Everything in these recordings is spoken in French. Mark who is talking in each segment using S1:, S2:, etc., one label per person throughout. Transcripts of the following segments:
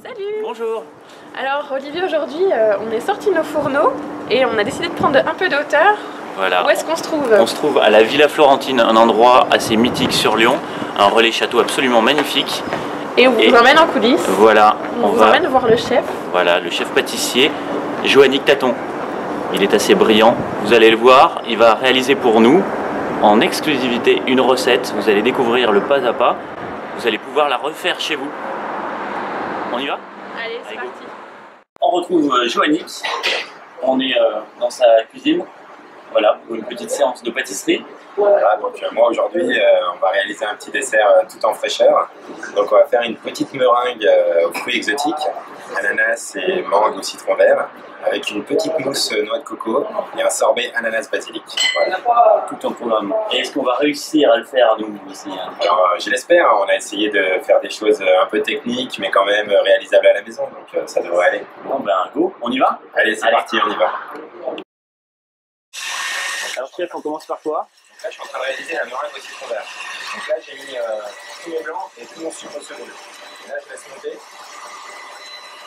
S1: Salut!
S2: Bonjour!
S1: Alors Olivier, aujourd'hui on est sorti de nos fourneaux et on a décidé de prendre un peu de hauteur.
S2: Voilà.
S1: Où est-ce qu'on se trouve?
S2: On se trouve à la Villa Florentine, un endroit assez mythique sur Lyon, un relais château absolument magnifique.
S1: Et on vous emmène en coulisses.
S2: Voilà.
S1: On vous emmène voir le chef.
S2: Voilà, le chef pâtissier, Joannick Taton. Il est assez brillant, vous allez le voir, il va réaliser pour nous, en exclusivité, une recette. Vous allez découvrir le pas à pas, vous allez pouvoir la refaire chez vous. On y va?
S1: Allez, c'est parti.
S2: On retrouve Joannick, on est dans sa cuisine, voilà, pour une petite séance de pâtisserie.
S3: Voilà, donc moi aujourd'hui on va réaliser un petit dessert tout en fraîcheur. Donc on va faire une petite meringue aux fruits exotiques, ananas et mangue ou citron vert, avec une petite mousse noix de coco et un sorbet ananas basilic. Voilà.
S2: Tout en programme. Et est-ce qu'on va réussir à le faire nous aussi?
S3: Alors je l'espère, on a essayé de faire des choses un peu techniques mais quand même réalisables à la maison, donc ça devrait aller.
S2: Bon ben go, on y va?
S3: Allez, c'est parti, on y va.
S2: Alors chef, on commence par quoi?
S3: Là, je suis en train de réaliser la meringue au citron vert. Donc là, j'ai mis tout mon blanc et tout mon sucre seconde. Et là, je laisse monter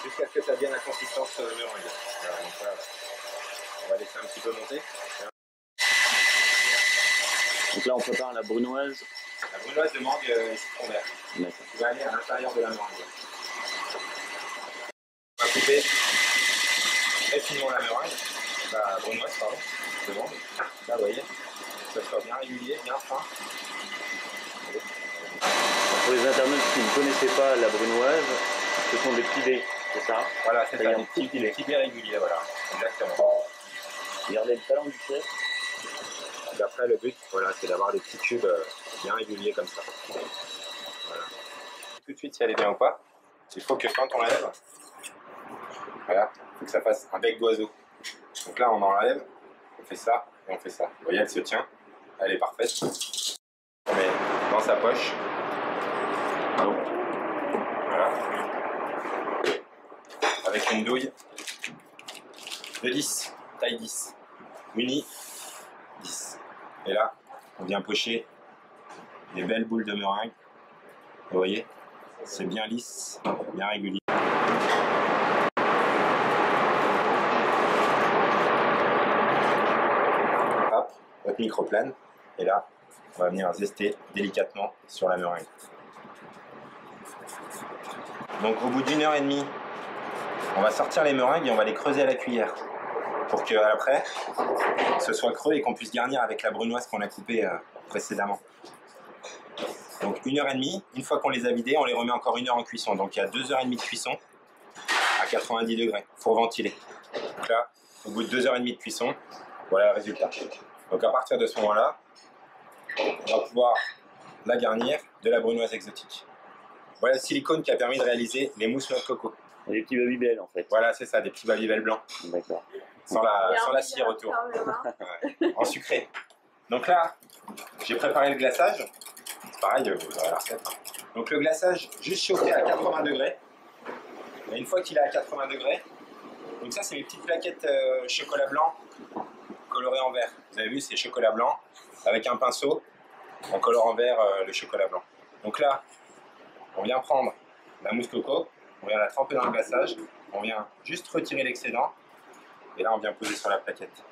S3: jusqu'à ce que ça devienne la consistance meringue. Voilà, donc là, on va laisser un petit peu monter.
S2: Donc là, on prépare la brunoise.
S3: La brunoise de mangue et citron vert. Qui va aller à l'intérieur de la meringue. On va couper très finement la meringue, la brunoise, pardon, de mangue. Là, vous voyez, que ça soit bien régulier, bien fin.
S2: Pour les internautes qui ne connaissaient pas la brunoise, ce sont des petits dés, c'est ça?
S3: Voilà, c'est ça,
S2: un
S3: des petits dés réguliers, voilà, exactement.
S2: Regardez le talent du chef.
S3: Et après, le but, voilà, c'est d'avoir des petits cubes bien réguliers comme ça. Voilà. Tout de suite, si elle est bien ou pas, il faut que quand on l'enlève, voilà, il faut que ça fasse un bec d'oiseau. Donc là, on enlève, on fait ça et on fait ça. Vous voyez, elle se tient, elle est parfaite. On met dans sa poche. Voilà. Avec une douille de 10, taille 10. Uni 10. Et là, on vient pocher des belles boules de meringue. Vous voyez, c'est bien lisse, bien régulier. Hop, votre microplane. Et là, on va venir zester délicatement sur la meringue. Donc au bout d'1h30, on va sortir les meringues et on va les creuser à la cuillère. Pour que après, ce soit creux et qu'on puisse garnir avec la brunoise qu'on a coupée précédemment. Donc 1h30, une fois qu'on les a vidés, on les remet encore 1 heure en cuisson. Donc il y a 2h30 de cuisson à 90 degrés pour ventiler. Donc là, au bout de 2h30 de cuisson, voilà le résultat. Donc à partir de ce moment-là, on va pouvoir la garnir de la brunoise exotique. Voilà le silicone qui a permis de réaliser les mousses noix de coco.
S2: Des petits Babybel en fait.
S3: Voilà, c'est ça, des petits Babybel blancs.
S2: D'accord.
S3: Sans la cire autour. Ouais. En sucré. Donc là, j'ai préparé le glaçage. C'est pareil, vous aurez la recette. Donc le glaçage, juste chauffé à 80 degrés. Et une fois qu'il est à 80 degrés, donc ça c'est mes petites plaquettes chocolat blanc colorées en vert. Vous avez vu, c'est chocolat blanc avec un pinceau. On colore en vert le chocolat blanc. Donc là, on vient prendre la mousse coco, on vient la tremper dans le glaçage, on vient juste retirer l'excédent, et là on vient poser sur la plaquette.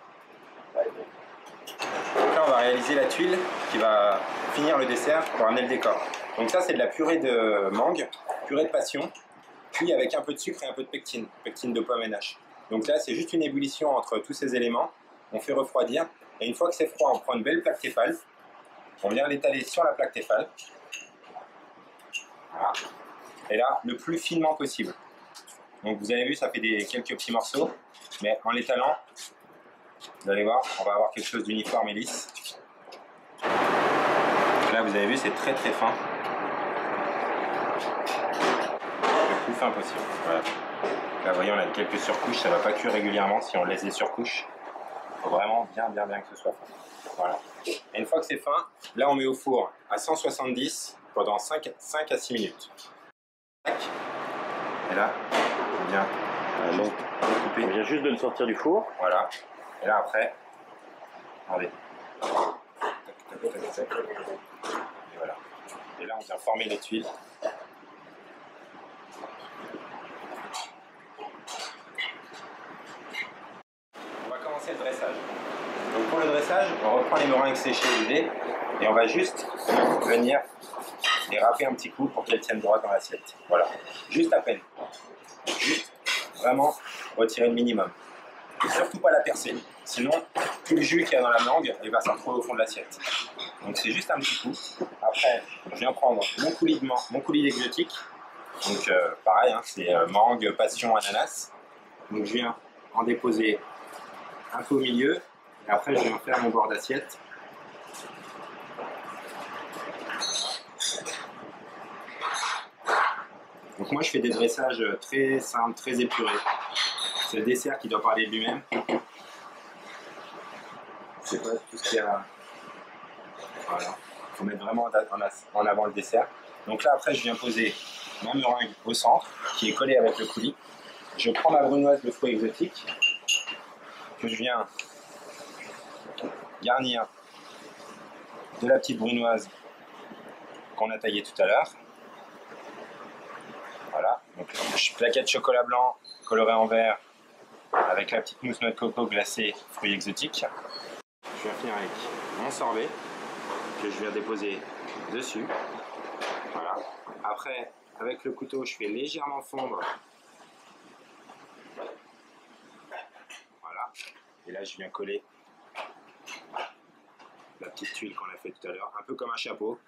S3: Donc là on va réaliser la tuile qui va finir le dessert pour amener le décor. Donc ça c'est de la purée de mangue, purée de passion, puis avec un peu de sucre et un peu de pectine, pectine de pomme NH. Donc là c'est juste une ébullition entre tous ces éléments, on fait refroidir, et une fois que c'est froid on prend une belle plaque Tefal, on vient l'étaler sur la plaque Tefal. Voilà. Et là, le plus finement possible. Donc vous avez vu, ça fait quelques petits morceaux, mais en l'étalant, vous allez voir, on va avoir quelque chose d'uniforme et lisse. Donc là, vous avez vu, c'est très très fin. Le plus fin possible. Voilà. Là, vous voyez, on a quelques surcouches, ça ne va pas cuire régulièrement si on laisse des surcouches. Il faut vraiment bien que ce soit fin. Voilà. Et une fois que c'est fin, là on met au four à 170 pendant 5 à 6 minutes. Et là, on vient
S2: On vient juste de le sortir du four.
S3: Voilà. Et là après, regardez. Et voilà. Et là on vient former les tuiles. dressage. Donc pour le dressage, on reprend les meringues séchées l'idée et on va juste venir les râper un petit coup pour qu'elles tiennent droit dans l'assiette. Voilà, juste à peine. Juste vraiment retirer le minimum. Et surtout pas la percer, sinon tout le jus qu'il y a dans la mangue il va s'en trouver au fond de l'assiette. Donc c'est juste un petit coup. Après, je viens prendre mon coulis d'exotique. Donc pareil, hein, c'est mangue, passion, ananas. Donc je viens en déposer un peu au milieu. Et après je viens faire mon bord d'assiette. Donc moi je fais des dressages très simples, très épurés. C'est le dessert qui doit parler de lui-même. C'est pas tout ce qu'il y a. Voilà. Il faut mettre vraiment en avant le dessert. Donc là après je viens poser ma meringue au centre qui est collée avec le coulis. Je prends ma brunoise de fruits exotiques que je viens garnir de la petite brunoise qu'on a taillée tout à l'heure. Voilà, donc plaquette chocolat blanc colorée en vert avec la petite mousse noix de coco glacée fruits exotiques. Je viens finir avec mon sorbet que je viens déposer dessus. Voilà. Après, avec le couteau, je fais légèrement fondre. Voilà. Et là, je viens coller la petite tuile qu'on a fait tout à l'heure, un peu comme un chapeau.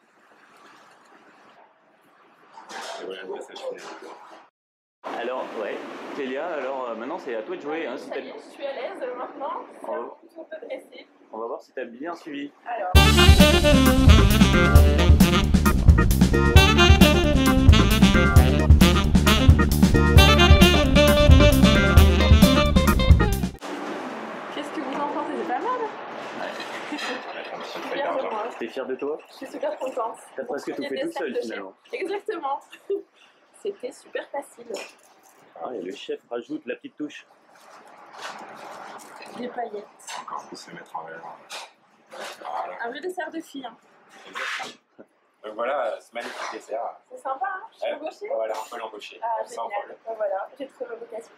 S3: Et voilà le dressage final.
S2: Alors, ouais, Clélia, alors maintenant c'est à toi de jouer. Hein, si
S1: Ça y est, je suis à l'aise maintenant. C'est à mon tour de dresser.
S2: on va voir si tu as bien suivi.
S1: Alors. Qu'est-ce que vous en pensez? C'est pas mal? Je suis fière de moi.
S2: T'es fière de toi?
S1: Je suis super contente.
S2: T'as presque tout fait toute seule finalement.
S1: Exactement. C'était super facile.
S2: Ah, et le chef rajoute la petite touche.
S1: Des paillettes.
S3: Encore plus se mettre en valeur. Voilà.
S1: Un vrai dessert de fille. Hein.
S3: Exactement. Donc voilà, ce magnifique dessert.
S1: C'est sympa, hein? Je suis embauchée.
S3: Voilà, on peut l'embaucher.
S1: Ah,
S3: sans
S1: génial.
S3: problème.
S1: Ben voilà, j'ai trouvé ma vocation.